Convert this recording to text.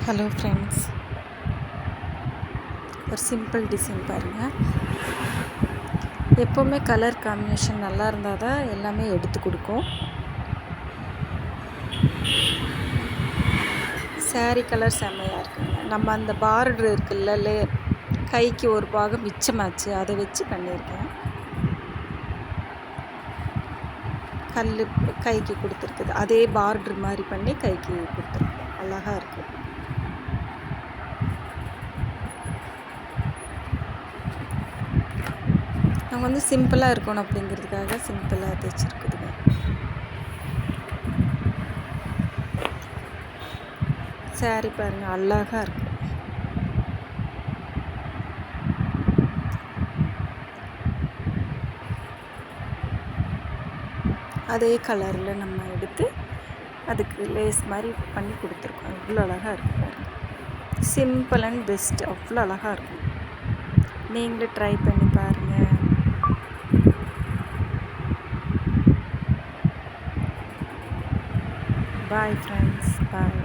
Hello friends, ஒரு simple design பாருங்கள். எப்போவுமே கலர் காம்பினேஷன் நல்லா இருந்தால் தான் எல்லாமே எடுத்து கொடுக்கும். சாரீ கலர் செம்மையாக இருக்குங்க. நம்ம அந்த பார்டர் இருக்குல்ல, கைக்கு ஒரு பாகம் மிச்சமாச்சு, அதை வச்சு பண்ணியிருக்கேன். கல் கைக்கு கொடுத்துருக்குது, அதே பார்டர் மாதிரி பண்ணி கைக்கு கொடுத்துருக்கேன். அழகாக இருக்குது. அவங்க வந்து சிம்பிளாக இருக்கணும் அப்படிங்கிறதுக்காக சிம்பிளாக தைச்சிருக்குதுங்க. சாரீ பாருங்கள், அழகாக இருக்குது. அதே கலரில் நம்ம எடுத்து அதுக்கு லேஸ் மாதிரி பண்ணி கொடுத்துருக்கோம். அவ்வளோ அழகாக இருக்குது பாருங்கள். சிம்பிள் அண்ட் பெஸ்ட், அவ்வளோ அழகாக இருக்கும். நீங்களும் ட்ரை பண்ணி பாருங்கள். பாய் ஃப்ரெண்ட்ஸ், பாய்.